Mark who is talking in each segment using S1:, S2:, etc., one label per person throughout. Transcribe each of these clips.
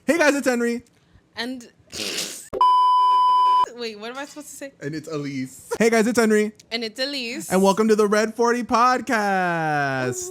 S1: Hey guys, it's Henry.
S2: And wait, what am I supposed to say?
S1: And it's Illeyse. Hey guys, it's Henry.
S2: And it's Illeyse.
S1: And welcome to the Red 40 podcast.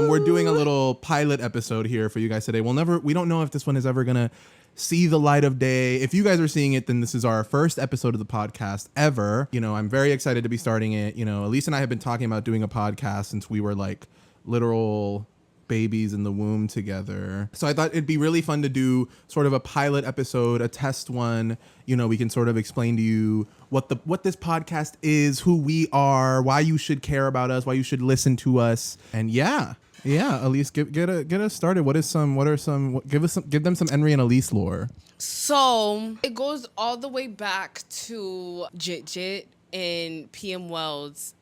S1: We're doing a little pilot episode here for you guys today. We don't know if this one is ever gonna see the light of day. If you guys are seeing it, then this is our first episode of the podcast ever. You know, I'm very excited to be starting it. You know, Illeyse and I have been talking about doing a podcast since we were like literal babies in the womb together. So I thought it'd be really fun to do sort of a pilot episode, a test one. You know, we can sort of explain to you what this podcast is, who we are, why you should care about us, why you should listen to us. And yeah, Illeyse, get us started. Give them some Henry and Illeyse lore.
S2: So it goes all the way back to Jit Jit in PM Wells.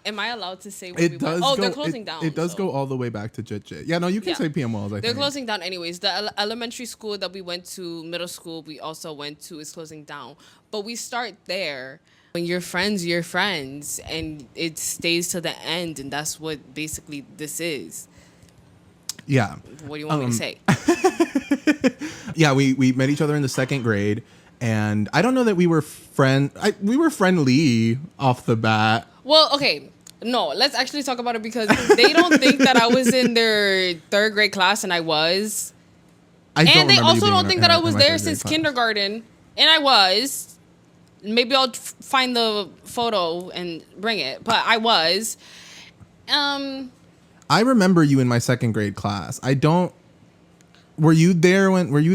S2: Am I allowed to say where we went? Oh, they're closing down.
S1: It does go all the way back to Jit Jit. Yeah, no, you can say PM Wells, I think.
S2: They're closing down anyways. The elementary school that we went to, middle school we also went to, is closing down. But we start there. When you're friends, and it stays to the end, and that's what basically this is.
S1: Yeah.
S2: What do you want me to say?
S1: Yeah, we met each other in the second grade, and I don't know that we were we were friendly off the bat.
S2: Well, okay. No, let's actually talk about it because they don't think that I was in their third grade class, and I was. And they also don't think that I was there since kindergarten, and I was. Maybe I'll find the photo and bring it, but I was.
S1: I remember you in my second grade class. Were you there when? Were you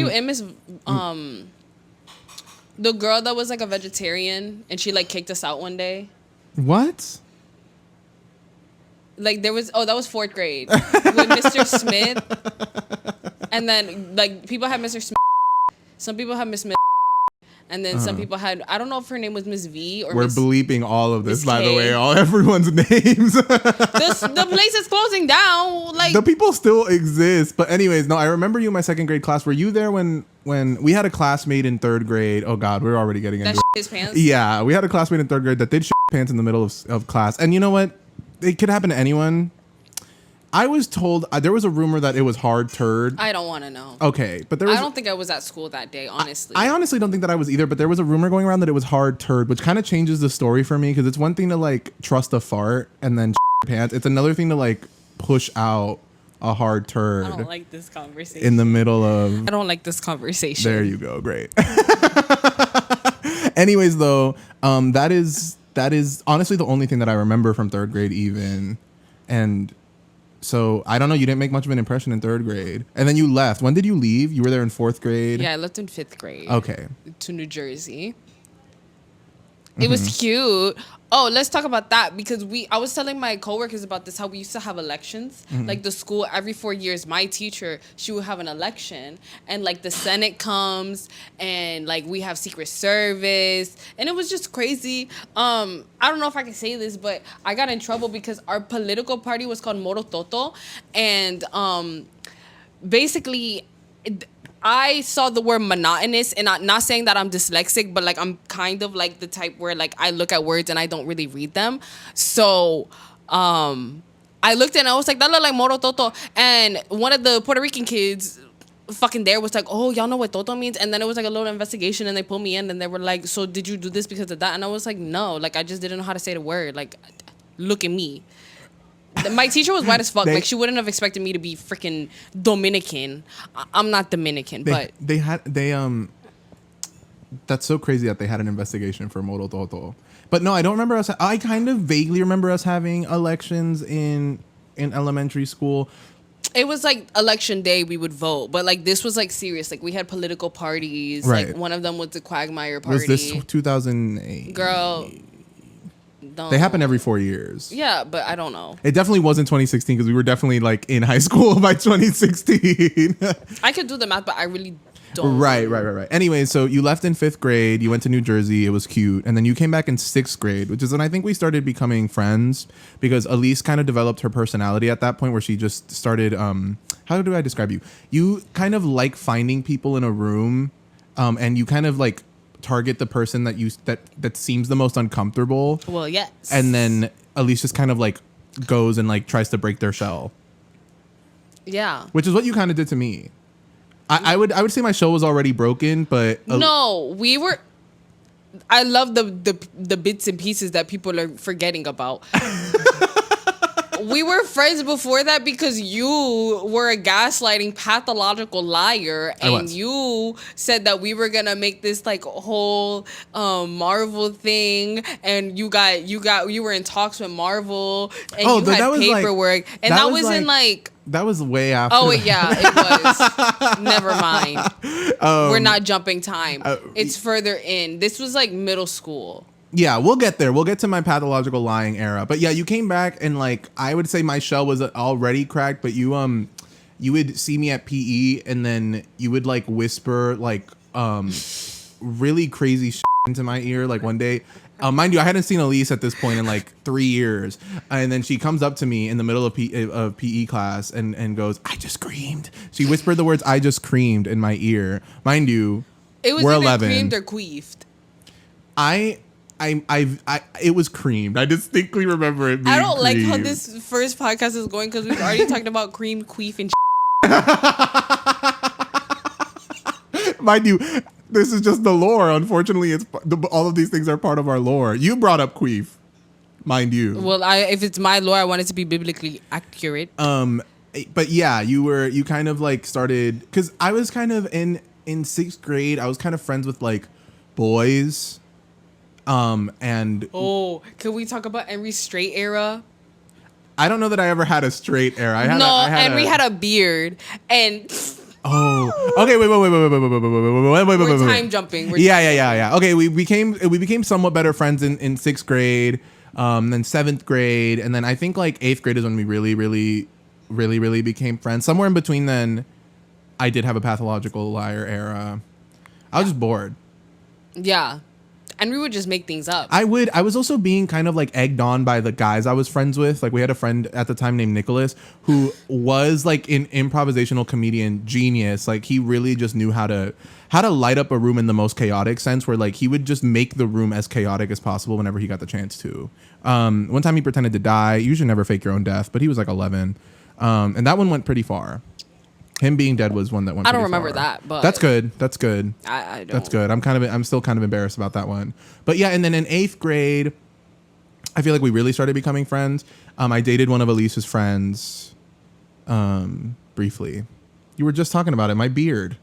S1: in
S2: Miss the girl that was like a vegetarian and she like kicked us out one day?
S1: What?
S2: Like that was fourth grade with Mr. Smith, and then like people had Mr. Smith, some people had Miss Smith, and then some people had, I don't know if her name was Miss V or
S1: we're bleeping all of this, by the way, all everyone's names.
S2: The place is closing down. Like
S1: the people still exist, but anyways, no, I remember you in my second grade class. Were you there when we had a classmate in third grade? Oh God, we're already getting into
S2: his pants.
S1: Yeah, we had a classmate in third grade that did pants in the middle of class, and you know what? It could happen to anyone. I was told there was a rumor that it was hard turd.
S2: I don't want to know.
S1: Okay, but
S2: I don't think I was at school that day, honestly.
S1: I honestly don't think that I was either, but there was a rumor going around that it was hard turd, which kind of changes the story for me because it's one thing to like trust a fart and then pants. It's another thing to like push out a hard turd.
S2: I don't like this conversation.
S1: In the middle of.
S2: I don't like this conversation.
S1: There you go. Great. Anyways, though, that is honestly the only thing that I remember from third grade even, and. So, I don't know, you didn't make much of an impression in third grade. And then you left. When did you leave? You were there in fourth grade?
S2: Yeah, I left in fifth grade.
S1: Okay.
S2: To New Jersey. It was cute. Oh, let's talk about that because I was telling my coworkers about this, how we used to have elections. Like the school, every 4 years, my teacher, she would have an election. And like the Senate comes and like we have Secret Service. And it was just crazy. I don't know if I can say this, but I got in trouble because our political party was called Moro Toto. And basically... I saw the word monotonous, and I'm not saying that I'm dyslexic, but like I'm kind of like the type where like I look at words and I don't really read them. So I looked and I was like, that look like Moro Toto. And one of the Puerto Rican kids fucking there was like, oh, y'all know what Toto means? And then it was like a little investigation and they pulled me in and they were like, so did you do this because of that? And I was like, no, like I just didn't know how to say the word. Like, look at me. My teacher was white as fuck. Like she wouldn't have expected me to be freaking Dominican. I'm not Dominican, but
S1: that's so crazy that they had an investigation for Moro Toto. But no, I don't remember us. I kind of vaguely remember us having elections in elementary school.
S2: It was like election day, we would vote, but like this was like serious. Like we had political parties.
S1: Right.
S2: Like one of them was the Quagmire Party.
S1: Was this 2008?
S2: Girl.
S1: They happen every 4 years.
S2: Yeah, but I don't know.
S1: It definitely wasn't 2016 because we were definitely like in high school by 2016.
S2: I could do the math, but I really don't.
S1: Right. Anyway, so you left in fifth grade. You went to New Jersey. It was cute. And then you came back in sixth grade, which is when I think we started becoming friends because Illeyse kind of developed her personality at that point where she just started, how do I describe you? You kind of like finding people in a room and you kind of like target the person that seems the most uncomfortable.
S2: Well, yes.
S1: And then Illeyse just kind of like goes and like tries to break their shell.
S2: Yeah.
S1: Which is what you kind of did to me. I would say my show was already broken, but
S2: No, we were. I love the bits and pieces that people are forgetting about. We were friends before that because you were a gaslighting pathological liar, and you said that we were gonna make this like whole Marvel thing, and you were in talks with Marvel, and you had paperwork, and that was in like.
S1: That was way after.
S2: Oh, yeah, it was. Never mind. We're not jumping time. It's further in. This was like middle school.
S1: Yeah, we'll get there. We'll get to my pathological lying era. But yeah, you came back and like I would say my shell was already cracked, but you would see me at PE and then you would like whisper like really crazy shit into my ear like one day. Mind you, I hadn't seen Illeyse at this point in like 3 years. And then she comes up to me in the middle of PE class and goes, "I just screamed." She whispered the words, "I just creamed" in my ear. Mind you,
S2: it was
S1: we're
S2: either
S1: 11.
S2: Creamed or queefed.
S1: It was creamed. I distinctly remember it being
S2: I don't like how
S1: creamed.
S2: this first podcast is going because we've already talked about cream, queef, and
S1: Mind you, this is just the lore. Unfortunately, all of these things are part of our lore. You brought up queef, mind you.
S2: Well, if it's my lore, I want it to be biblically accurate.
S1: But yeah, you kind of like started because I was kind of in 6th grade. I was kind of friends with like boys. And
S2: can we talk about Henry's straight era?
S1: I don't know that I ever had a straight era.
S2: Henry had a beard and.
S1: Oh, okay. Wait.
S2: We're time jumping.
S1: Yeah. Okay, we became somewhat better friends in 6th grade, then 7th grade, and then I think like 8th grade is when we really became friends. Somewhere in between then, I did have a pathological liar era. I was just bored.
S2: Yeah. And we would just make things up.
S1: I was also being kind of like egged on by the guys I was friends with. Like we had a friend at the time named Nicholas who was like an improvisational comedian genius. Like he really just knew how to light up a room in the most chaotic sense where like he would just make the room as chaotic as possible whenever he got the chance to. One time he pretended to die. You should never fake your own death, but he was like 11. And that one went pretty far. Him being dead was one that went.
S2: I don't remember that, but
S1: that's good.
S2: I don't.
S1: That's good. I'm still kind of embarrassed about that one. But yeah, and then in 8th grade, I feel like we really started becoming friends. I dated one of Elise's friends, briefly. You were just talking about it. My beard.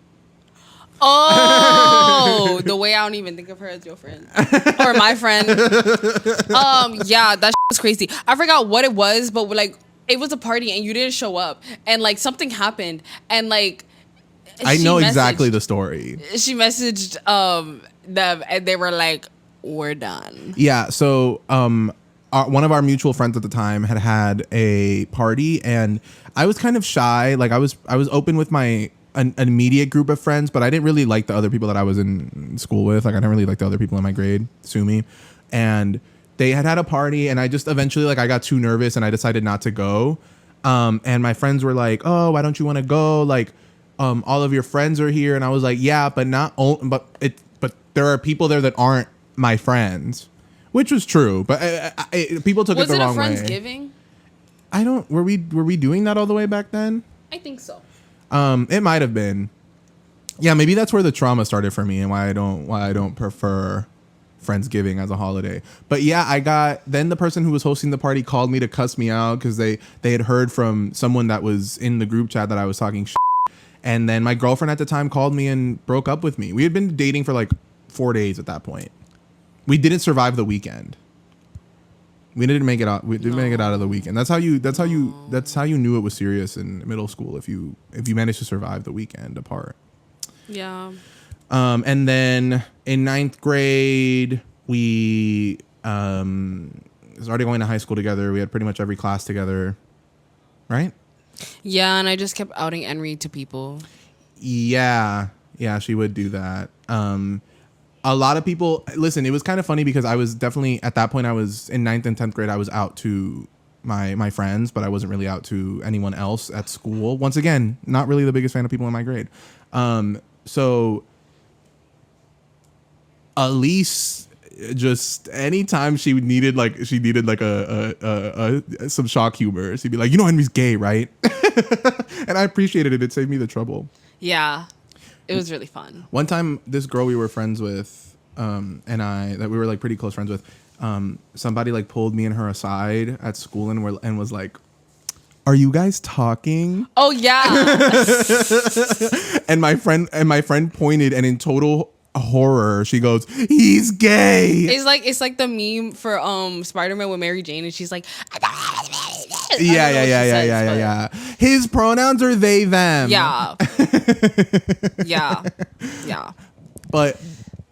S2: Oh, the way I don't even think of her as your friend or my friend. Yeah, that was crazy. I forgot what it was, but like. It was a party and you didn't show up and like something happened and like
S1: I know exactly the story.
S2: She messaged them and they were like, "We're done." Yeah,
S1: so one of our mutual friends at the time had a party and I was kind of shy. Like I was open with my an immediate group of friends, but I didn't really like the other people that I was in school with. Like I didn't really like the other people in my grade, sue me. And they had a party and I just eventually like I got too nervous and I decided not to go. And my friends were like, "Oh, why don't you want to go? Like, all of your friends are here." And I was like, "Yeah, but but there are people there that aren't my friends," which was true. But people took it the wrong way.
S2: Was it a Friendsgiving?
S1: I don't. Were we doing that all the way back then?
S2: I think so.
S1: It might have been. Yeah, maybe that's where the trauma started for me and why I don't prefer Friendsgiving as a holiday. But yeah, then the person who was hosting the party called me to cuss me out because they had heard from someone that was in the group chat that I was talking shit. And then my girlfriend at the time called me and broke up with me. We had been dating for like 4 days at that point. We didn't survive the weekend. We didn't make it out. We didn't make it out of the weekend. That's how you knew it was serious in middle school if you managed to survive the weekend apart.
S2: Yeah.
S1: And then in 9th grade, we started going to high school together. We had pretty much every class together, right?
S2: Yeah, and I just kept outing Henry to people.
S1: Yeah, she would do that. A lot of people, listen, it was kind of funny because I was definitely, at that point, I was in 9th and 10th grade, I was out to my friends, but I wasn't really out to anyone else at school. Once again, not really the biggest fan of people in my grade. So Illeyse, just anytime she needed like a some shock humor, she'd be like, "You know Henry's gay, right?" And I appreciated it. It saved me the trouble.
S2: Yeah, It was really fun.
S1: One time, this girl we were friends with, and I, that we were like pretty close friends with, somebody like pulled me and her aside at school and was like, "Are you guys talking?"
S2: Oh yeah.
S1: And my friend pointed, and in total horror, she goes, "He's gay."
S2: It's like the meme for Spider-Man with Mary Jane, and she's like,
S1: Yeah. His pronouns are they, them.
S2: Yeah. Yeah.
S1: But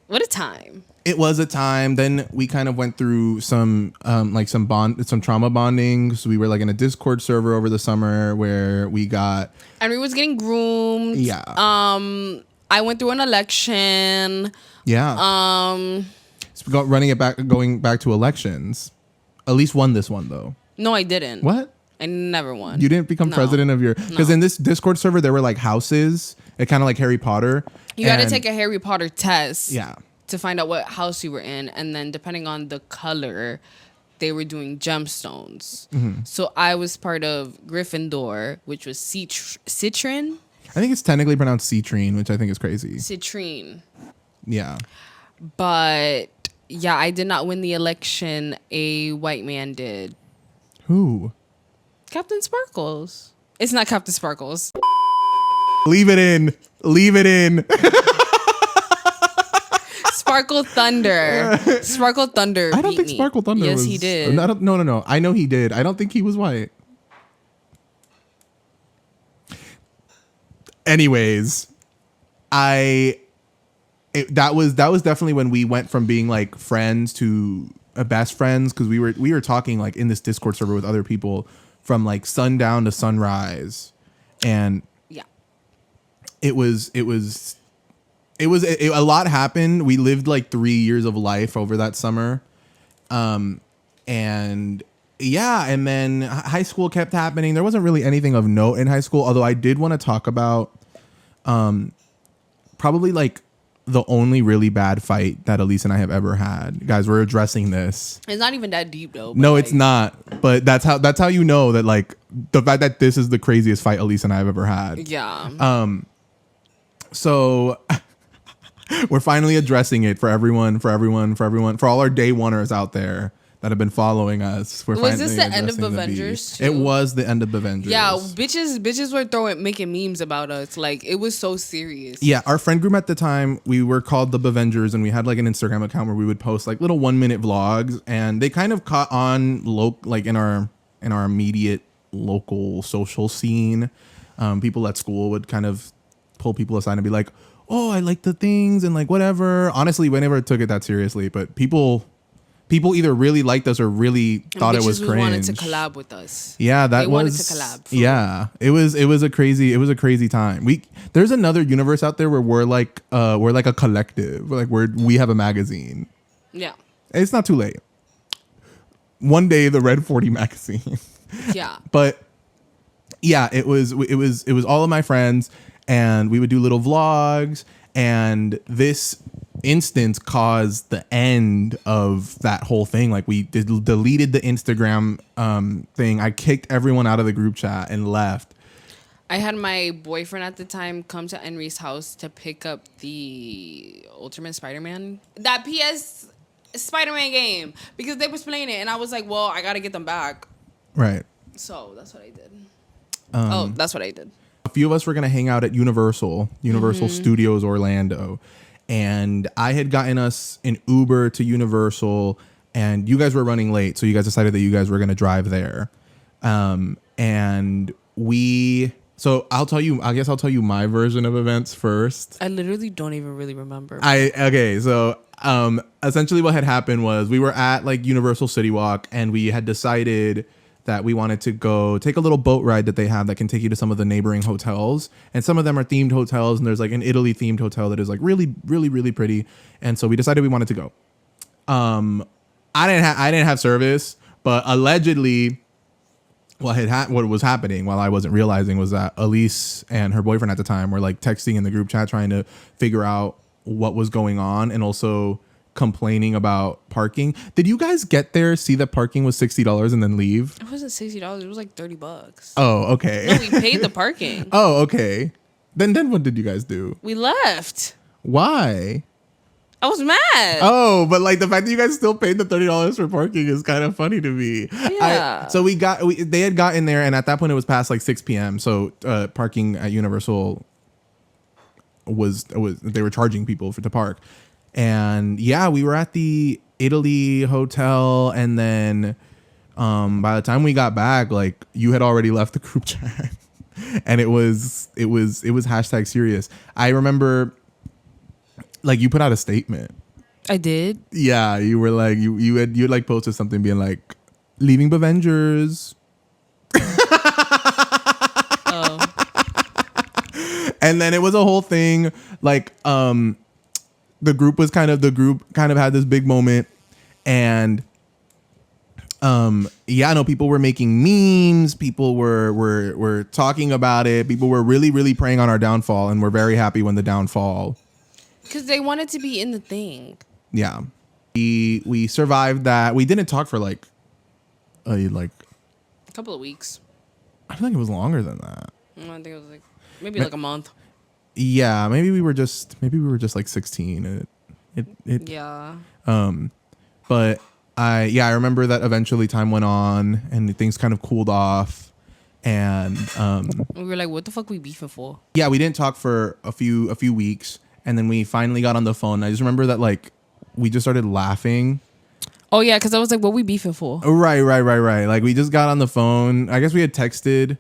S2: What a time.
S1: it was a time. Then we kind of went through some trauma bonding. So we were like in a Discord server over the summer where we got,
S2: And we was getting groomed.
S1: Yeah.
S2: I went through an election.
S1: yeah. Going back to elections. Elise won this one though.
S2: No, I didn't.
S1: What?
S2: I never won.
S1: You didn't become president of your, because in this Discord server there were like houses. It kind of like Harry Potter.
S2: You got to take a Harry Potter test.
S1: Yeah.
S2: To find out what house you were in, and then depending on the color, they were doing gemstones. So I was part of Gryffindor, which was Citrine.
S1: I think it's technically pronounced citrine, which I think is crazy.
S2: Citrine.
S1: Yeah.
S2: But yeah, I did not win the election. A white man did.
S1: Who?
S2: Captain Sparkles. It's not Captain Sparkles.
S1: Leave it in.
S2: Sparkle Thunder. Sparkle Thunder.
S1: I don't think Sparkle Thunder was.
S2: Yes, he did.
S1: No. I know he did. I don't think he was white. Anyways, that was definitely when we went from being like friends to best friends, because we were talking like in this Discord server with other people from like sundown to sunrise, and
S2: Yeah.
S1: it was a lot happened. We lived like 3 years of life over that summer. And yeah, and then high school kept happening. There wasn't really anything of note in high school, although I did want to talk about probably like the only really bad fight that Illeyse and I have ever had. Guys, we're addressing this.
S2: It's not even that deep though.
S1: No, it's not. But that's how you know that like the fact that this is the craziest fight Illeyse and I have ever had.
S2: Yeah.
S1: So we're finally addressing it for everyone, for all our day oneers out there that have been following us.
S2: Was this the end of Avengers too?
S1: It was the end of Avengers.
S2: Yeah, bitches were making memes about us. Like, it was so serious.
S1: Yeah, our friend group at the time, we were called the Bavengers, and we had like an Instagram account where we would post like little 1-minute vlogs, and they kind of caught on like in our immediate local social scene. People at school would kind of pull people aside and be like, "Oh, I like the things," and like whatever. Honestly, we never took it that seriously, but people either really liked us or really thought it was cringe.
S2: Wanted to collab with us.
S1: Yeah,
S2: they wanted to collab.
S1: Yeah, it was a crazy time. There's another universe out there where we're like a collective. We have a magazine.
S2: Yeah.
S1: It's not too late. One day, the Red 40 magazine.
S2: Yeah.
S1: But yeah, it was all of my friends, and we would do little vlogs, and this instance caused the end of that whole thing. Like, we deleted the Instagram thing. I kicked everyone out of the group chat and left.
S2: I had my boyfriend at the time come to Henry's house to pick up the Ultimate Spider-Man, that PS Spider-Man game, because they was playing it, and I was like, well, I gotta get them back.
S1: Right.
S2: So that's what I did.
S1: That's what I did. A few of us were gonna hang out at Universal Studios Orlando, and I had gotten us an Uber to Universal, and you guys were running late, so you guys decided that you guys were gonna drive there. So I'll tell you my version of events first.
S2: I literally don't even really remember.
S1: So essentially what had happened was we were at like Universal City Walk, and we had decided that we wanted to go take a little boat ride that they have that can take you to some of the neighboring hotels, and some of them are themed hotels, and there's like an Italy themed hotel that is like really, really, really pretty. And so we decided we wanted to go. I didn't have service, but allegedly what was happening while I wasn't realizing was that Illeyse and her boyfriend at the time were like texting in the group chat trying to figure out what was going on, and also complaining about parking. Did you guys get there, see that parking was $60 and then leave?
S2: It wasn't $60. It was like $30.
S1: Oh, okay.
S2: No, we paid the parking.
S1: Oh, okay. Then what did you guys do?
S2: We left.
S1: Why?
S2: I was mad.
S1: Oh, but like the fact that you guys still paid the $30 for parking is kind of funny to me.
S2: Yeah.
S1: So they had gotten there, and at that point it was past like 6 p.m. So parking at Universal was they were charging people to park, and yeah, we were at the Italy hotel, and then by the time we got back, like you had already left the group chat, and it was hashtag serious. I remember. Like you put out a statement.
S2: I did.
S1: Yeah, you were like you had like posted something being like leaving Bavengers.
S2: Oh.
S1: And then it was a whole thing. Like the group kind of had this big moment, and people were making memes. People were talking about it. People were really, really preying on our downfall, and we're very happy when the downfall.
S2: Because they wanted to be in the thing.
S1: Yeah. We survived that. We didn't talk for like
S2: a couple of weeks.
S1: I feel like it was longer than that.
S2: I think it was like maybe like a month.
S1: Yeah, maybe we were just like 16.
S2: Yeah.
S1: But I remember that eventually time went on and things kind of cooled off, and
S2: we were like, what the fuck we beefing for?
S1: Yeah, we didn't talk for a few weeks. And then we finally got on the phone. I just remember that like we just started laughing.
S2: Oh yeah, because I was like, what we beefing for?
S1: Right. Like we just got on the phone. I guess we had texted.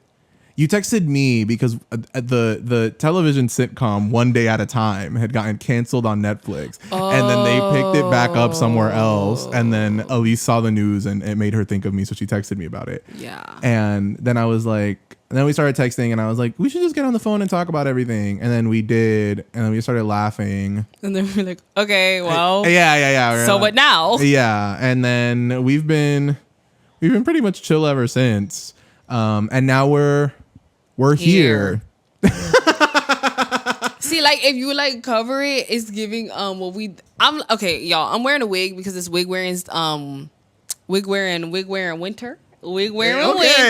S1: You texted me because the television sitcom One Day at a Time had gotten canceled on Netflix. Oh. And then they picked it back up somewhere else. And then Illeyse saw the news and it made her think of me. So she texted me about it.
S2: Yeah.
S1: And then I was like, and then we started texting and I was like, we should just get on the phone and talk about everything. And then we did. And then we started laughing.
S2: And then we were like, okay, well.
S1: Yeah.
S2: So what now?
S1: Yeah. And then we've been pretty much chill ever since. And now we're here.
S2: See, like if you like cover it, it's giving I'm okay, y'all. I'm wearing a wig because it's wig wearing winter. Wig wearing winter.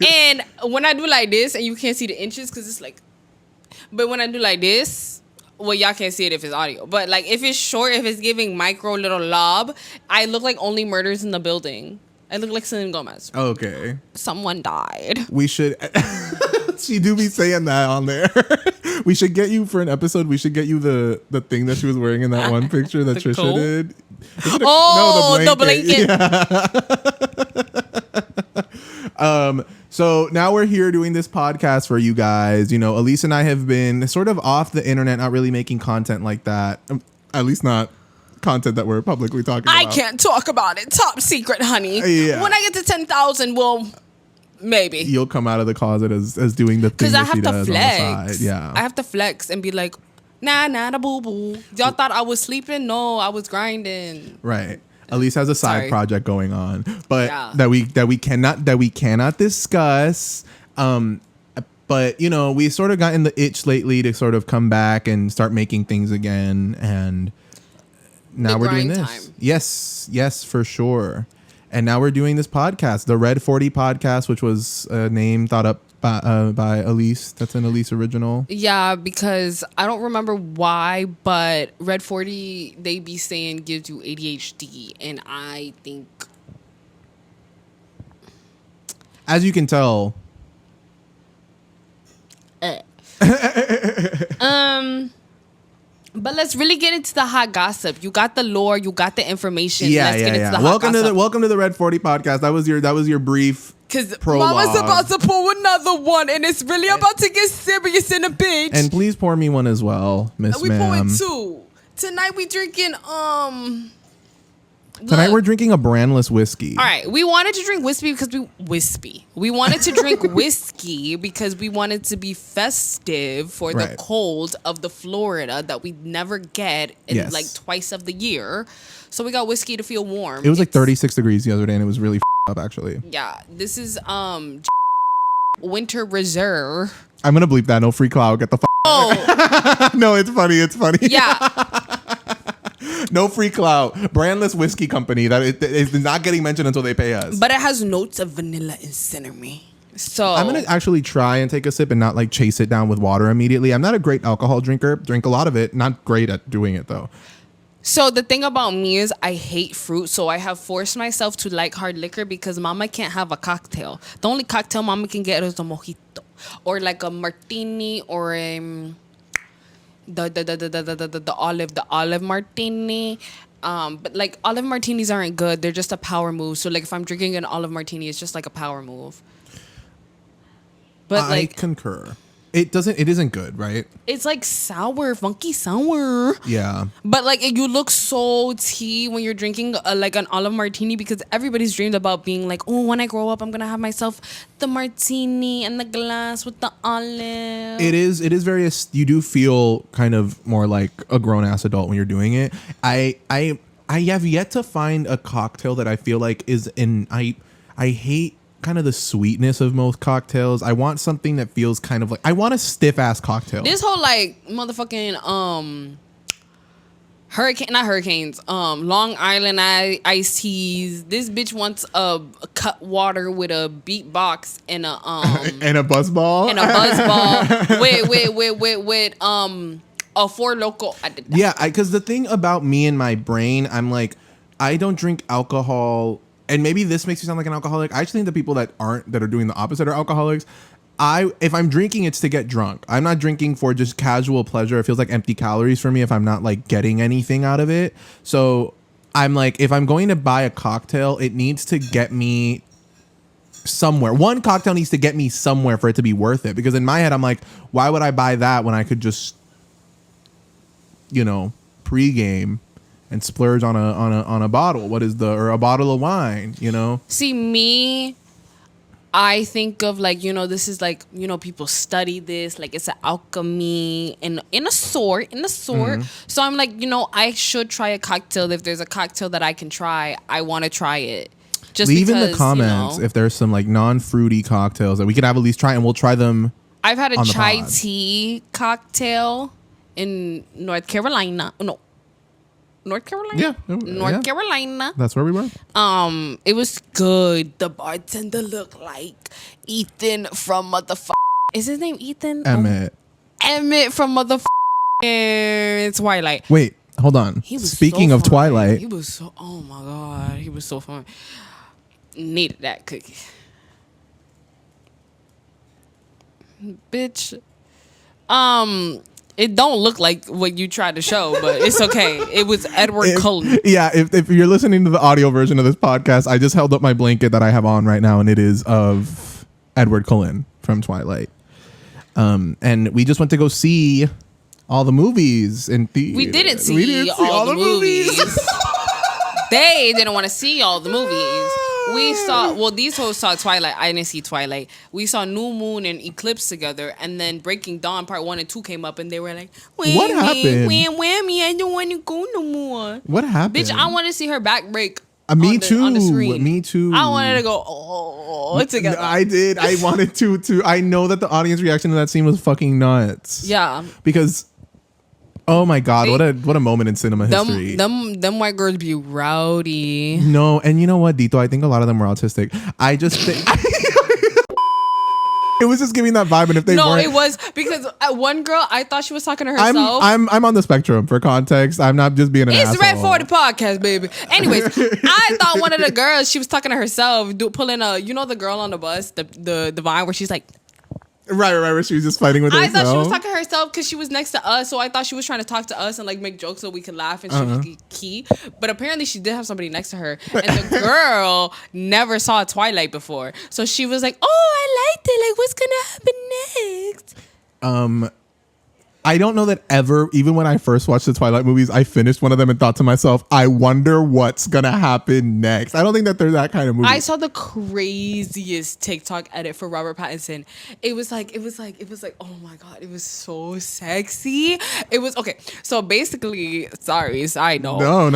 S2: And when I do like this, and you can't see the inches because it's like, but when I do like this, well, y'all can't see it if it's audio. But like if it's short, if it's giving micro little lob, I look like Only Murders in the Building. I look like Selena Gomez.
S1: Okay.
S2: Someone died.
S1: We should. She do be saying that on there. We should get you for an episode. We should get you the thing that she was wearing in that one picture that Trisha coat? Did.
S2: The blanket.
S1: Yeah. So now we're here doing this podcast for you guys. You know, Illeyse and I have been sort of off the internet, not really making content like that. At least not content that we're publicly talking about.
S2: I can't talk about it. Top secret, honey.
S1: Yeah.
S2: When I get to 10,000, well, maybe
S1: you'll come out of the closet as doing the thing that she does
S2: flex.
S1: On the side. Yeah,
S2: I have to flex and be like, nah, the boo boo. Y'all thought I was sleeping? No, I was grinding.
S1: Right. Illeyse has a side project going on, but that we cannot discuss. But you know, we sort of gotten the itch lately to sort of come back and start making things again, and now we're doing this. Time. Yes, for sure. And now we're doing this podcast, the Red 40 podcast, which was a name thought up by Illeyse. That's an Illeyse original.
S2: Yeah, because I don't remember why, but Red 40, they be saying gives you ADHD. And I think,
S1: as you can tell,
S2: but let's really get into the hot gossip. You got the lore, you got the information.
S1: Yeah,
S2: let's get into the hot
S1: welcome
S2: gossip.
S1: Welcome to the Red 40 podcast. That was your brief.
S2: Because Mama's about to pour another one, and it's really about to get serious in a bitch.
S1: And please pour me one as well, Miss Ma'am.
S2: We pouring two. Tonight we drinking
S1: Tonight we're drinking a brandless whiskey.
S2: All right, we wanted to drink whiskey because we wanted to drink whiskey because we wanted to be festive for the cold of the Florida that we never get in like twice of the year. So we got whiskey to feel warm.
S1: It was like 36 degrees the other day, and it was really up actually.
S2: Yeah, this is Winter Reserve.
S1: I'm gonna bleep that. No free cloud. Get the
S2: Oh
S1: no, it's funny. It's funny.
S2: Yeah.
S1: No free clout. Brandless whiskey company that is not getting mentioned until they pay us.
S2: But it has notes of vanilla and cinnamon. So
S1: I'm gonna actually try and take a sip and not like chase it down with water immediately. I'm not a great alcohol drinker. Drink a lot of it. Not great at doing it though.
S2: So the thing about me is I hate fruit, so I have forced myself to like hard liquor because mama can't have a cocktail. The only cocktail mama can get is a mojito or like a martini or the olive martini. But like olive martinis aren't good. They're just a power move. So like if I'm drinking an olive martini, it's just like a power move. But
S1: I
S2: like
S1: concur. It isn't good, right?
S2: it's like sour, funky sour.
S1: Yeah.
S2: But like you look so tea when you're drinking like an olive martini because everybody's dreamed about being like, oh, when I grow up, I'm gonna have myself the martini and the glass with the olive.
S1: It is very, you do feel kind of more like a grown ass adult when you're doing it. I have yet to find a cocktail that I feel like is I hate kind of the sweetness of most cocktails. I want something that feels kind of like, I want a stiff ass cocktail.
S2: This whole like motherfucking hurricanes, Long Island iced teas. This bitch wants a cut water with a beatbox and a
S1: and a buzz ball.
S2: and a buzz ball with a Four Loko.
S1: Yeah, because the thing about me and my brain, I'm like, I don't drink alcohol, and maybe this makes me sound like an alcoholic. I actually think the people that are doing the opposite are alcoholics. If I'm drinking, it's to get drunk. I'm not drinking for just casual pleasure. It feels like empty calories for me if I'm not like getting anything out of it. So I'm like, if I'm going to buy a cocktail, it needs to get me somewhere. One cocktail needs to get me somewhere for it to be worth it. Because in my head, I'm like, why would I buy that when I could just, pregame and splurge on a bottle? Or a bottle of wine,
S2: See, me, I think of like, this is like, people study this, like it's an alchemy in a sort.
S1: Mm-hmm.
S2: So I'm like, I should try a cocktail. If there's a cocktail that I can try, I want to try it. Just
S1: leave
S2: because,
S1: in the comments if there's some like non-fruity cocktails that we can have at least try, and we'll try them.
S2: I've had a
S1: on the
S2: chai
S1: pod.
S2: tea cocktail in North Carolina. No. North Carolina?
S1: Yeah.
S2: North Carolina.
S1: That's where we were.
S2: It was good. The bartender looked like Ethan from Is his name Ethan?
S1: Emmett.
S2: Emmett from Twilight.
S1: Wait, hold on.
S2: He was
S1: Speaking
S2: so
S1: of
S2: fun.
S1: Twilight,
S2: He was so, oh my God. He was so fun. Needed that cookie. Bitch. It don't look like what you tried to show, but it's okay. It was Edward Cullen.
S1: Yeah, if you're listening to the audio version of this podcast, I just held up my blanket that I have on right now, and it is of Edward Cullen from Twilight. And we just went to go see all the movies in theater.
S2: We didn't see all the movies. They didn't want to see all the movies. We saw, these hoes saw Twilight. I didn't see Twilight. We saw New Moon and Eclipse together, and then Breaking Dawn Part 1 and 2 came up, and they were like,
S1: What happened?
S2: Whammy, I don't want to go no more.
S1: What happened?
S2: Bitch, I want to see her back break.
S1: Me
S2: on
S1: too.
S2: the screen.
S1: Me too.
S2: I wanted to go, together.
S1: I did. I wanted to too. I know that the audience reaction to that scene was fucking nuts.
S2: Yeah.
S1: Because, oh my God, what a moment in cinema history.
S2: Them white girls be rowdy.
S1: No, and you know what, Dito? I think a lot of them were autistic. I just think it was just giving that vibe, and if they weren't,
S2: it was because one girl, I thought she was talking to herself.
S1: I'm on the spectrum for context. I'm not just being an asshole.
S2: It's Red 40 podcast, baby. Anyways, I thought one of the girls, she was talking to herself, pulling the girl on the bus, the vine where she's like.
S1: Right, where she was just fighting with herself.
S2: I thought she was talking to herself because she was next to us, so I thought she was trying to talk to us and like make jokes so we could laugh and she was key. But apparently she did have somebody next to her, and the girl never saw Twilight before, so she was like, "Oh, I liked it. Like, what's gonna happen next?"
S1: I don't know that ever, even when I first watched the Twilight movies, I finished one of them and thought to myself, I wonder what's gonna happen next. I don't think that there's that kind of movie.
S2: I saw the craziest TikTok edit for Robert Pattinson. It was like, oh my God, it was so sexy. It was okay. So basically, sorry, side note.
S1: No.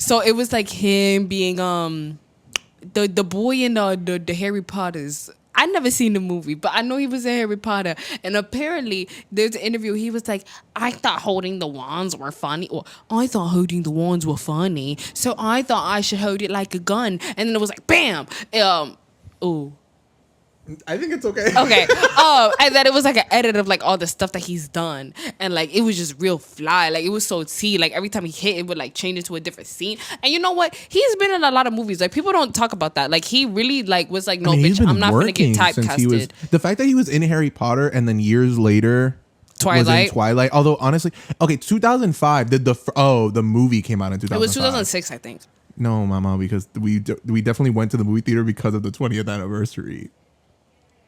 S2: So it was like him being the boy in the Harry Potters. I never seen the movie, but I know he was in Harry Potter. And apparently, there's an interview. He was like, I thought holding the wands were funny. Or I thought holding the wands were funny. So I thought I should hold it like a gun. And then it was like, bam.
S1: I think it's okay.
S2: Okay. And then it was like an edit of like all the stuff that he's done, and like it was just real fly. Like it was so T. Like every time he hit, it would like change into a different scene. And you know what? He's been in a lot of movies. Like people don't talk about that. Like he really like was like, no,
S1: he's
S2: bitch,
S1: been
S2: I'm not gonna get
S1: working since
S2: typecasted.
S1: the fact that he was in Harry Potter and then years later was in Twilight. Although honestly, okay, 2005 did the movie came out in 2005.
S2: It was 2006, I think.
S1: No, mama, because we definitely went to the movie theater because of the 20th anniversary.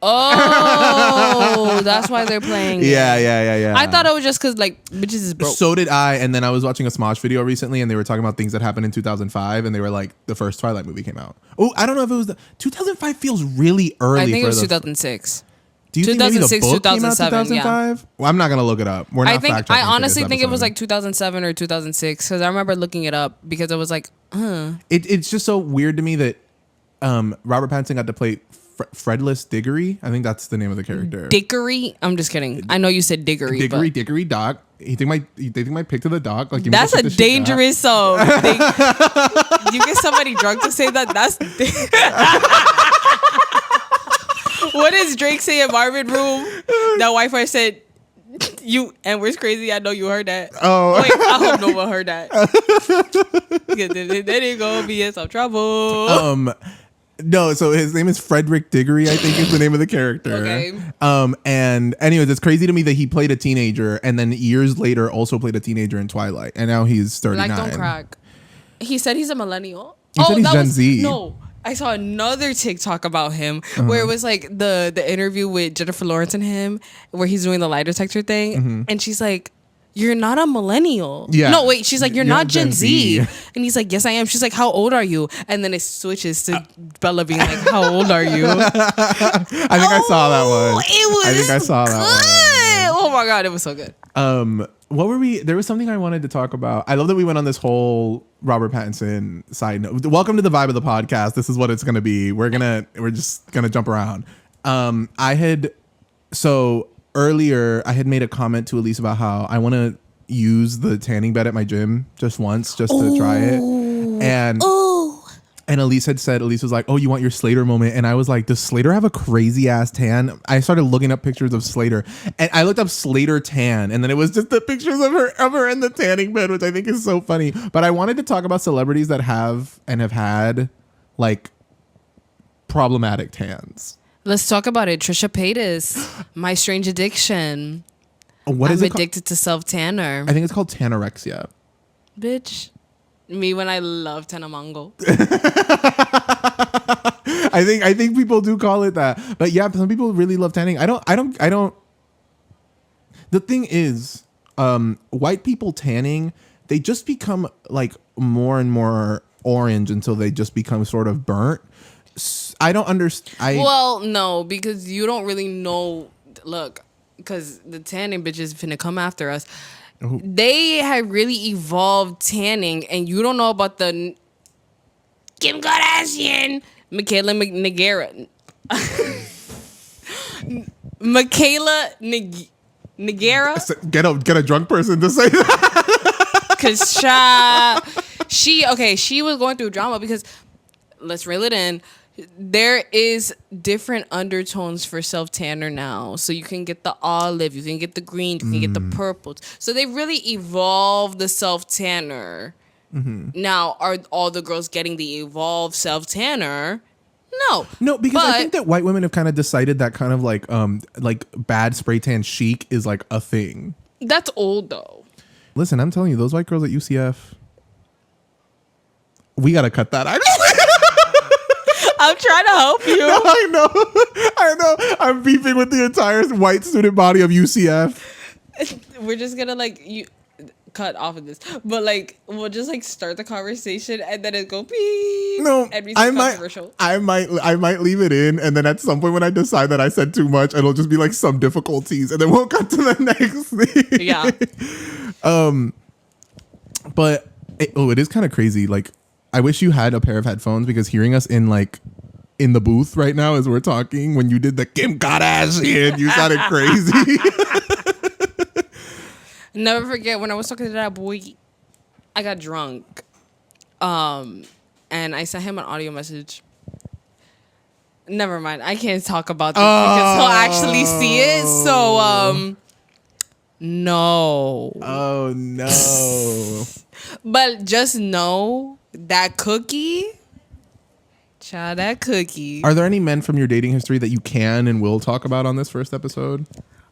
S2: Oh, that's why they're playing.
S1: Yeah.
S2: I thought it was just because like bitches is broke.
S1: So did I, and then I was watching a Smosh video recently, and they were talking about things that happened in 2005, and they were like, the first Twilight movie came out. Oh, I don't know if it was 2005 feels really early.
S2: I think it was 2006.
S1: Do you think maybe the book
S2: 2007,
S1: came out 2005? Yeah. Well, I'm not gonna look it up. We're not fact checking.
S2: I honestly think it was like 2007 or 2006 because I remember looking it up because it was like,
S1: It's just so weird to me that Robert Pattinson got to play Fredless Diggory. I think that's the name of the character.
S2: Diggory? I'm just kidding. I know you said Diggory.
S1: Diggory dog. They think my pick to the dog. Like
S2: that's a dangerous song. You get somebody drunk to say that. That's. What does Drake say in Marvin Room? That white boy said, "You and we're crazy." I know you heard that.
S1: Oh,
S2: wait, I hope no one heard that. Then it gonna be in some trouble.
S1: No, so his name is Frederick Diggory, I think is the name of the character.
S2: Okay.
S1: And anyways, it's crazy to me that he played a teenager and then years later also played a teenager in Twilight, and now he's 39.
S2: Black don't crack. He said he's a millennial.
S1: He said he's Gen Z.
S2: No. I saw another TikTok about him where it was like the interview with Jennifer Lawrence and him where he's doing the lie detector thing. And she's like, "You're not a millennial."
S1: Yeah.
S2: No, wait. She's like, "You're not Gen Z." And he's like, "Yes, I am." She's like, "How old are you?" And then it switches to Bella being like, "How old are you?"
S1: I think I saw that one.
S2: It was
S1: I think I saw that one.
S2: Oh my God, it was so good.
S1: What were we? There was something I wanted to talk about. I love that we went on this whole Robert Pattinson side note. Welcome to the vibe of the podcast. This is what it's gonna be. We're just gonna jump around. Earlier I had made a comment to Illeyse about how I want to use the tanning bed at my gym just once, just to try it. And Illeyse was like, "Oh, you want your Slater moment?" And I was like, "Does Slater have a crazy ass tan?" I started looking up pictures of Slater, and I looked up Slater tan, and then it was just the pictures of her in the tanning bed, which I think is so funny. But I wanted to talk about celebrities that have had like problematic tans.
S2: Let's talk about it. Trisha Paytas, My Strange Addiction.
S1: What is it?
S2: I'm addicted to self-tanner.
S1: I think it's called tanorexia.
S2: Bitch. Me when I love Tanamango.
S1: I think people do call it that. But yeah, some people really love tanning. I don't. The thing is, white people tanning, they just become like more and more orange until they just become sort of burnt. I don't understand.
S2: Well, no, because you don't really know. Look, because the tanning bitches finna come after us. They have really evolved tanning, and you don't know about the Kim Kardashian, Michaela Nagera.
S1: Get a drunk person to say that.
S2: Cause she was going through drama because let's reel it in. There is different undertones for self-tanner now. So you can get the olive, you can get the green, you can get the purples. So they really evolved the self-tanner. Now, are all the girls getting the evolved self-tanner? No,
S1: because I think that white women have kind of decided that kind of like bad spray tan chic is like a thing.
S2: That's old though.
S1: Listen, I'm telling you, those white girls at UCF, we gotta cut that.
S2: I'm trying to help you.
S1: No, I know. I'm beefing with the entire white student body of UCF.
S2: We're just gonna cut off of this, but we'll just start the conversation and then it go beep.
S1: No,
S2: and be
S1: controversial. I might leave it in, and then at some point when I decide that I said too much, it'll just be like some difficulties, and then we'll cut to the next thing.
S2: Yeah.
S1: But it is kind of crazy. Like, I wish you had a pair of headphones, because hearing us in the booth right now as we're talking, when you did the Kim Kardashian, you sounded crazy.
S2: Never forget when I was talking to that boy, I got drunk. And I sent him an audio message. Never mind. I can't talk about this because he'll actually see it. So, no.
S1: Oh, no.
S2: But just know that cookie, child, that cookie.
S1: Are there any men from your dating history that you can and will talk about on this first episode?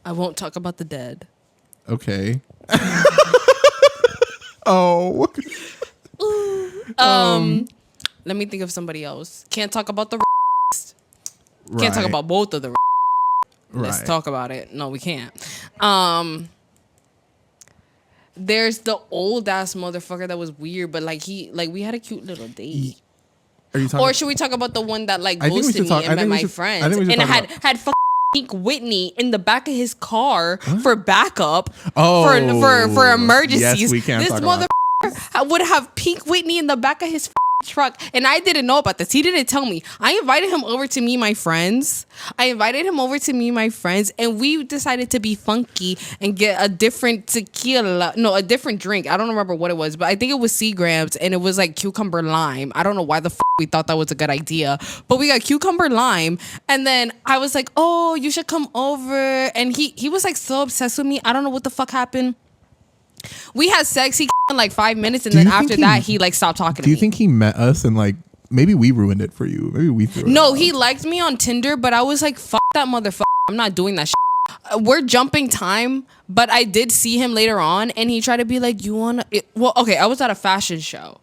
S2: I won't talk about the dead.
S1: Okay. Oh.
S2: Let me think of somebody else. Can't talk about the
S1: Right.
S2: Can't talk about both of the Let's
S1: Right.
S2: talk about it. No, we can't. There's the old ass motherfucker that was weird, but like we had a cute little date.
S1: Are you talking?
S2: Or should we talk about the one that like
S1: I think we
S2: ghosted
S1: should
S2: me
S1: talk- I
S2: and met
S1: think we
S2: my
S1: should-
S2: friends
S1: I think we should
S2: and
S1: talk
S2: had fucking Pink Whitney in the back of his car for backup
S1: Oh,
S2: for emergencies?
S1: yes, we can
S2: This
S1: talk about
S2: motherfucker would have Pink Whitney in the back of his truck, and I didn't know about this. He didn't tell me. I invited him over to meet my friends. And we decided to be funky and get a different a different drink. I don't remember what it was, but I think it was Seagrams, and it was like cucumber lime. I don't know why the we thought that was a good idea, but we got cucumber lime, and then I was like, oh, you should come over, and he was like so obsessed with me. I don't know what the fuck happened. We had sex. He in like 5 minutes, and
S1: Do
S2: then
S1: you think
S2: after
S1: he-
S2: that, he like stopped talking to
S1: Do you
S2: me.
S1: think he met us and like maybe we ruined it for you? Maybe we threw it
S2: No,
S1: off.
S2: he liked me on Tinder, but I was like, fuck that motherfucker. I'm not doing that shit. We're jumping time, but I did see him later on, and he tried to be like, you wanna... Well, okay, I was at a fashion show.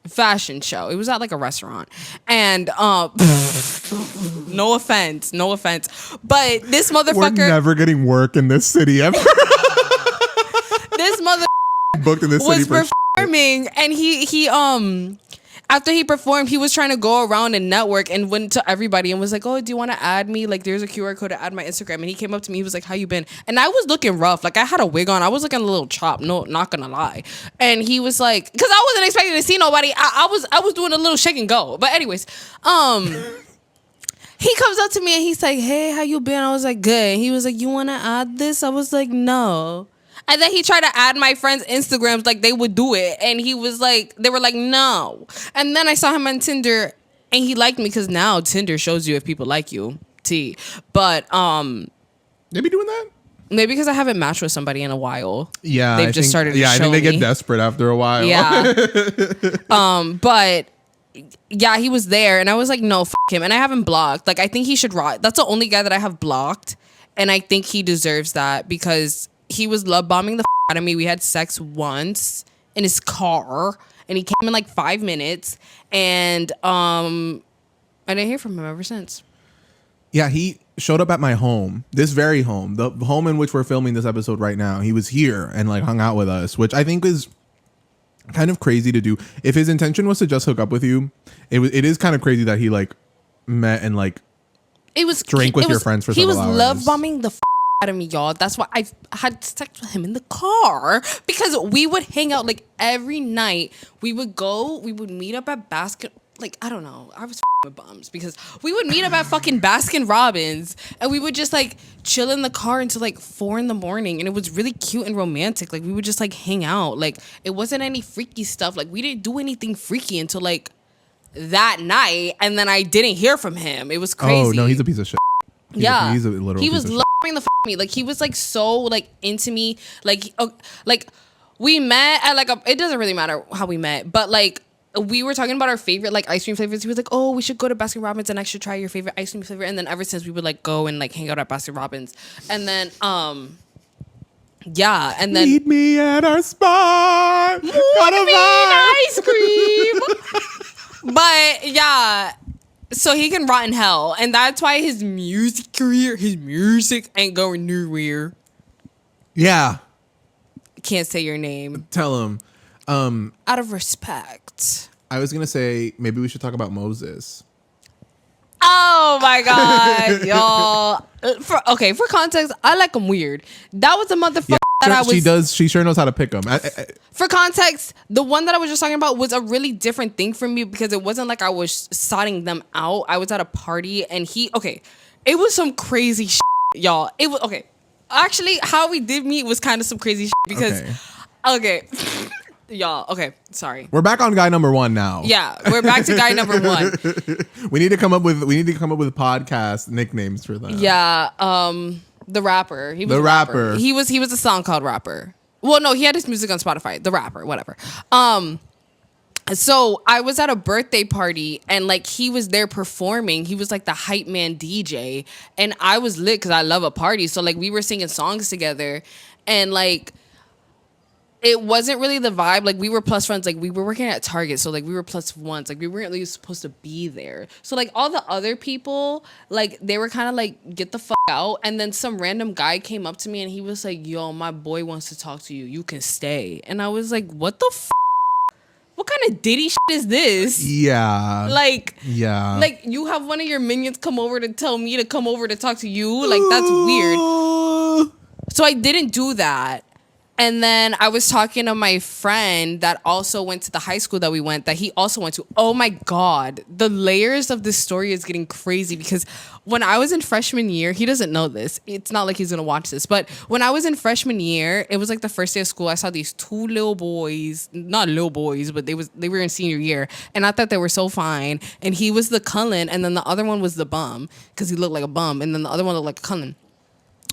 S2: It was at like a restaurant. And, no offense. But this
S1: We're
S2: motherfucker...
S1: never getting work in this city ever.
S2: This mother...
S1: Booked in this city
S2: was
S1: for
S2: performing, and he after he performed, he was trying to go around and network and went to everybody and was like, oh, do you want to add me? Like, there's a QR code to add my Instagram. And he came up to me, he was like, how you been? And I was looking rough. Like, I had a wig on. I was looking a little chopped, no, not gonna lie. And he was like, because I wasn't expecting to see nobody. I was doing a little shake and go. But anyways, he comes up to me and he's like, hey, how you been? I was like, good. And he was like, you want to add this? I was like, no. And then he tried to add my friends' Instagrams like they would do it. And he was like, they were like, no. And then I saw him on Tinder and he liked me because now Tinder shows you if people like you. But
S1: They be doing that?
S2: maybe because I haven't matched with somebody in a while.
S1: Yeah.
S2: They've just started to
S1: Yeah, I
S2: show
S1: think they
S2: me.
S1: get desperate after a while.
S2: Yeah. But yeah, he was there and I was like, no, f him. And I haven't blocked. Like, I think he should rot. That's the only guy that I have blocked. And I think he deserves that because he was love bombing the out of me. We had sex once in his car and he came in like 5 minutes and I didn't hear from him ever since.
S1: Yeah, he showed up at my home, this very home, the home in which we're filming this episode right now. He was here and like hung out with us, which I think is kind of crazy to do. If his intention was to just hook up with you, it is kind of crazy that he like met and like drink with your friends for
S2: he was
S1: several hours.
S2: love bombing the out of me, y'all. That's why I had sex with him in the car because we would hang out like every night. We would meet up at I don't know. I was with bums because we would meet up at fucking Baskin Robbins and we would just like chill in the car until like 4 a.m. and it was really cute and romantic. Like we would just like hang out. Like it wasn't any freaky stuff. Like we didn't do anything freaky until like that night, and then I didn't hear from him. It was crazy.
S1: Oh no, he's a piece of shit. He's a literal
S2: he
S1: piece
S2: was
S1: of
S2: loving the me. Like he was like so like into me. Like we met at like it doesn't really matter how we met, but like we were talking about our favorite like ice cream flavors. He was like, oh, we should go to Baskin Robbins and I should try your favorite ice cream flavor. And then ever since we would like go and like hang out at Baskin Robbins. And then yeah, and then
S1: meet me at our spot.
S2: ice cream. But yeah, so he can rot in hell, and that's why his music ain't going nowhere.
S1: Yeah,
S2: Can't say your name
S1: tell him.
S2: out of respect.
S1: I was gonna say maybe we should talk about Moses.
S2: Oh my god, y'all. For context, I like him weird. That was a motherfucker that I was.
S1: She sure knows how to pick them.
S2: For context, the one that I was just talking about was a really different thing for me because it wasn't like I was sodding them out. I was at a party and it was some crazy shit, y'all. It was, okay. Actually, how we did meet was kind of some crazy shit because, okay. Y'all, okay, sorry.
S1: We're back on guy number 1 now.
S2: Yeah, we're back to guy number 1.
S1: We need to come up with podcast nicknames for them.
S2: Yeah, the rapper. He was
S1: The
S2: a
S1: rapper.
S2: He was a song called Rapper. Well, no, he had his music on Spotify. The Rapper, whatever. So I was at a birthday party and like he was there performing. He was like the hype man DJ, and I was lit because I love a party. So like we were singing songs together, and like it wasn't really the vibe. Like we were plus friends. Like we were working at Target, so like we were plus ones. Like we weren't really supposed to be there. So like all the other people, like they were kind of like get the fuck out. And then some random guy came up to me and he was like, "Yo, my boy wants to talk to you. You can stay." And I was like, "What the f? What kind of Diddy shit is this?"
S1: Yeah.
S2: Like,
S1: yeah.
S2: Like you have one of your minions come over to tell me to come over to talk to you. Like that's weird. So I didn't do that. And then I was talking to my friend that also went to the high school that we went, that he also went to. Oh my God. The layers of this story is getting crazy because when I was in freshman year, he doesn't know this. It's not like he's going to watch this. But when I was in freshman year, it was like the first day of school. I saw these 2 little boys, not little boys, but they were in senior year. And I thought they were so fine. And he was the Cullen. And then the other one was the bum because he looked like a bum. And then the other one looked like a Cullen.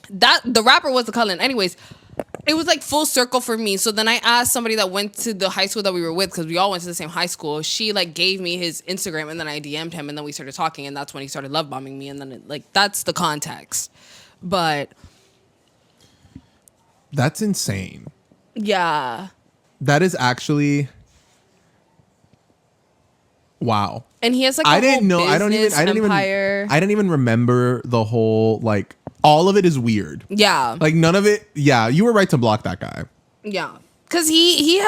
S2: The rapper was the Cullen. Anyways, it was like full circle for me. So then I asked somebody that went to the high school that we were with, because we all went to the same high school. She like gave me his Instagram, and then I DM'd him, and then we started talking, and that's when he started love bombing me. And then that's the context. But
S1: that's insane.
S2: Yeah.
S1: That is actually wow.
S2: And he has like
S1: I didn't even remember the whole like. All of it is weird. Yeah. Like none of it. Yeah, you were right to block that guy.
S2: Yeah. Cause he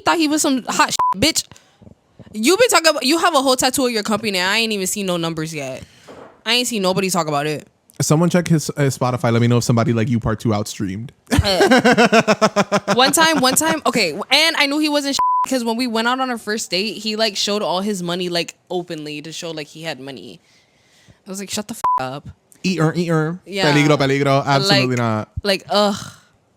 S2: thought he was some hot shit, bitch. You've been talking about, you have a whole tattoo of your company. I ain't even seen no numbers yet. I ain't seen nobody talk about it.
S1: Someone check his Spotify. Let me know if somebody like you part 2 outstreamed.
S2: One time. Okay. And I knew he wasn't because when we went out on our first date, he like showed all his money like openly to show like he had money. I was like, shut the up.
S1: Yeah. Peligro. Absolutely not.
S2: Like, ugh.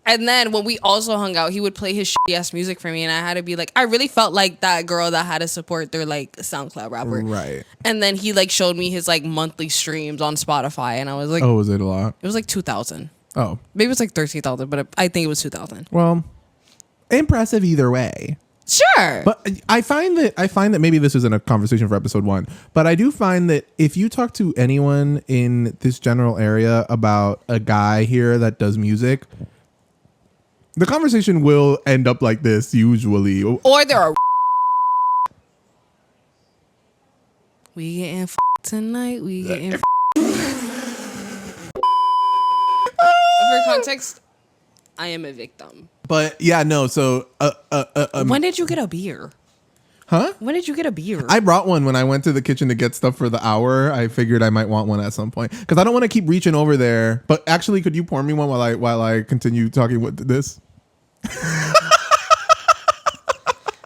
S2: And then when we also hung out, he would play his shitty ass music for me, and I had to be like, I really felt like that girl that had to support their like SoundCloud rapper. Right. And then he like showed me his like monthly streams on Spotify, and I was like,
S1: oh, was it a lot?
S2: It was like 2,000.
S1: Oh.
S2: Maybe it was like 13,000, but I think it was 2,000.
S1: Well, impressive either way.
S2: Sure.
S1: But I find that maybe this isn't a conversation for episode 1, but I do find that if you talk to anyone in this general area about a guy here that does music, the conversation will end up like this usually.
S2: Or there are we getting tonight. We getting for context, I am a victim.
S1: But yeah, no. So,
S2: when did you get a beer?
S1: Huh?
S2: When did you get a beer?
S1: I brought one when I went to the kitchen to get stuff for the hour. I figured I might want one at some point because I don't want to keep reaching over there. But actually, could you pour me one while I continue talking with this?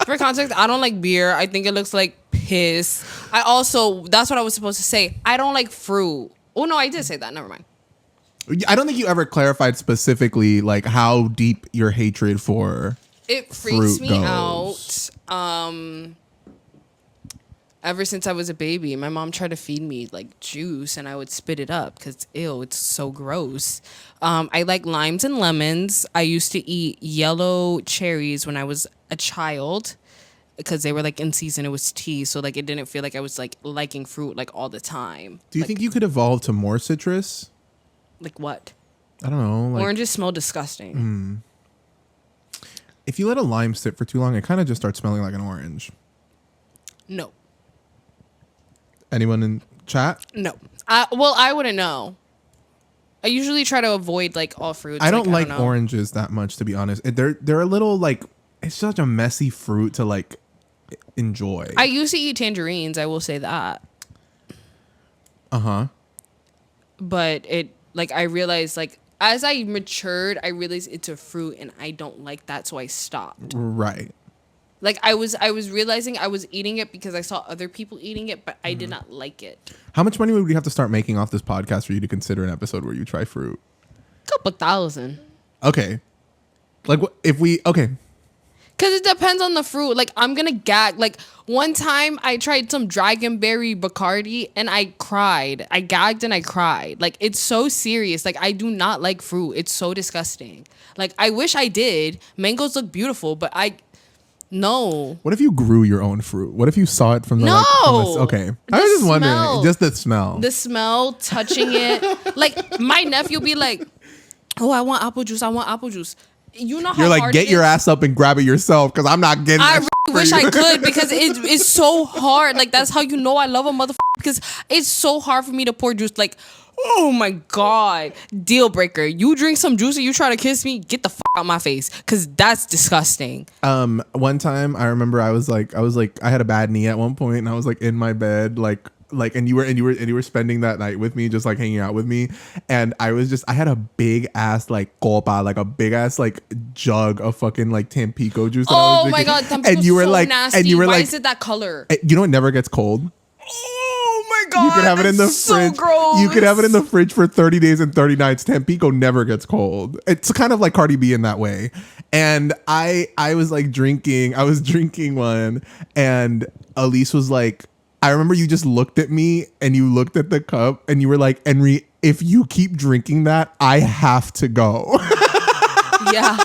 S2: For context, I don't like beer. I think it looks like piss. That's what I was supposed to say. I don't like fruit. Oh no, I did say that. Never mind.
S1: I don't think you ever clarified specifically like how deep your hatred for
S2: it freaks me out. Ever since I was a baby, my mom tried to feed me like juice, and I would spit it up because ew, it's so gross. I like limes and lemons. I used to eat yellow cherries when I was a child because they were like in season. It was tea, so like it didn't feel like I was like liking fruit like all the time.
S1: Do you think you could evolve to more citrus?
S2: Like what?
S1: I don't know. Like,
S2: oranges smell disgusting.
S1: If you let a lime sit for too long, it kind of just starts smelling like an orange.
S2: No.
S1: Anyone in chat?
S2: No. I wouldn't know. I usually try to avoid like all fruits.
S1: I don't like oranges that much, to be honest. They're a little like, it's such a messy fruit to like enjoy.
S2: I used to eat tangerines. I will say that. But I realized like as I matured, I realized it's a fruit and I don't like that, so I stopped.
S1: Right.
S2: Like I was realizing I was eating it because I saw other people eating it, but I did not like it.
S1: How much money would we have to start making off this podcast for you to consider an episode where you try fruit?
S2: Couple thousand.
S1: Okay. Like if we okay.
S2: Because it depends on the fruit. Like, I'm going to gag. Like, one time I tried some dragonberry Bacardi and I cried. I gagged and I cried. Like, it's so serious. Like, I do not like fruit. It's so disgusting. Like, I wish I did. Mangoes look beautiful, but no.
S1: What if you grew your own fruit? What if you saw it from the
S2: No.
S1: Okay. I was just wondering. Just the smell.
S2: The smell, touching it. Like, my nephew be like, oh, I want apple juice. I want apple juice. You know how
S1: You're like,
S2: hard
S1: get your ass up and grab it yourself because I'm not getting
S2: I
S1: that
S2: really wish I could because it's so hard. Like, that's how you know I love a motherfucker, because it's so hard for me to pour juice. Like, oh my God. Deal breaker. You drink some juice and you try to kiss me, get the out my face, because that's disgusting.
S1: One time I remember I was like I had a bad knee at one point and I was like in my bed and you were spending that night with me, just like hanging out with me, and I had a big ass like copa, like a big ass like jug of fucking like Tampico juice.
S2: Oh my God, Tampico's
S1: and you were
S2: so
S1: like,
S2: nasty.
S1: and you were
S2: Why
S1: like,
S2: is it that color?
S1: you know, it never gets cold.
S2: Oh my God,
S1: You could have it in the fridge.
S2: Gross.
S1: You could have it in the fridge for 30 days and 30 nights. Tampico never gets cold. It's kind of like Cardi B in that way. And I was like drinking. I was drinking one, and Illeyse was like, I remember you just looked at me and you looked at the cup and you were like, Henry, if you keep drinking that, I have to go.
S2: Yeah.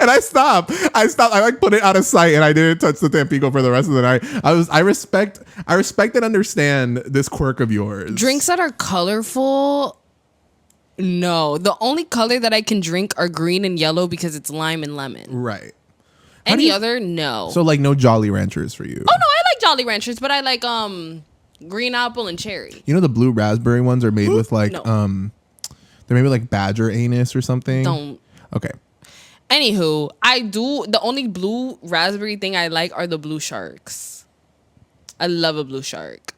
S1: And I stopped. I like put it out of sight and I didn't touch the Tampico for the rest of the night. I respect and understand this quirk of yours.
S2: Drinks that are colorful, no. The only color that I can drink are green and yellow because it's lime and lemon.
S1: Right.
S2: Any other, no.
S1: So like no Jolly Ranchers for you.
S2: Oh no, I like Jolly Ranchers, but I like green apple and cherry.
S1: You know the blue raspberry ones are made with like
S2: No.
S1: they're made with like badger anus or something.
S2: Don't.
S1: Okay.
S2: Anywho, the only blue raspberry thing I like are the blue sharks. I love a blue shark.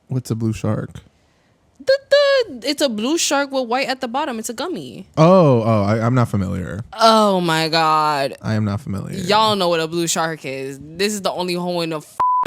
S1: What's a blue shark?
S2: It's a blue shark with white at the bottom. It's a gummy.
S1: I'm not familiar.
S2: Oh my God.
S1: I am not familiar.
S2: Y'all know what a blue shark is. This is the only hole in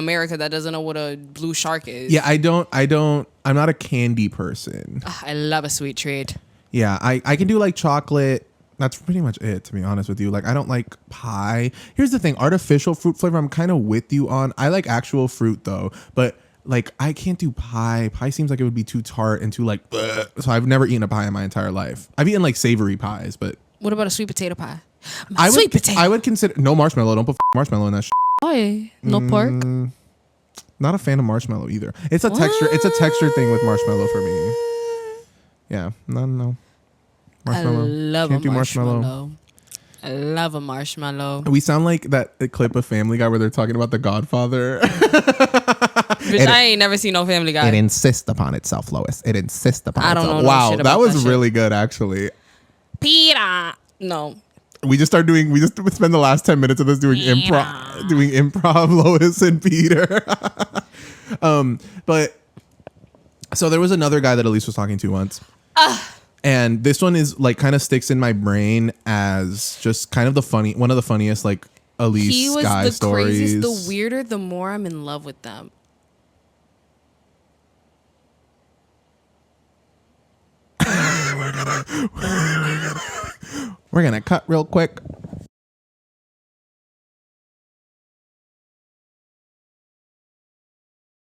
S2: America that doesn't know what a blue shark is.
S1: Yeah, I'm not a candy person.
S2: I love a sweet treat.
S1: Yeah, I can do like chocolate. That's pretty much it, to be honest with you. Like, I don't like pie. Here's the thing. Artificial fruit flavor, I'm kind of with you on. I like actual fruit, though. But, like, I can't do pie. Pie seems like it would be too tart and too, like, bleh. So I've never eaten a pie in my entire life. I've eaten, like, savory pies, but...
S2: What about a sweet potato pie?
S1: Sweet potato. I would consider... No marshmallow. Don't put marshmallow in that shit.
S2: Why? No pork?
S1: Not a fan of marshmallow, either. It's a texture. It's a texture thing with marshmallow for me. Yeah. No. Marshmallow.
S2: I love
S1: Can't
S2: a
S1: do
S2: marshmallow. I love a marshmallow.
S1: We sound like that clip of Family Guy where they're talking about The Godfather.
S2: Bitch, I ain't never seen no Family Guy.
S1: It insists upon itself, Lois. It insists upon itself.
S2: I don't know.
S1: Wow,
S2: shit
S1: that
S2: about
S1: was
S2: that shit.
S1: really good, actually.
S2: Peter. No.
S1: We just spend the last 10 minutes of this doing improv, Lois and Peter. But so there was another guy that Illeyse was talking to once. And this one is like kind of sticks in my brain as just kind of one of the funniest like Illeyse guy stories.
S2: He was the craziest, the weirder, the more I'm in love with them.
S1: We're gonna cut real quick.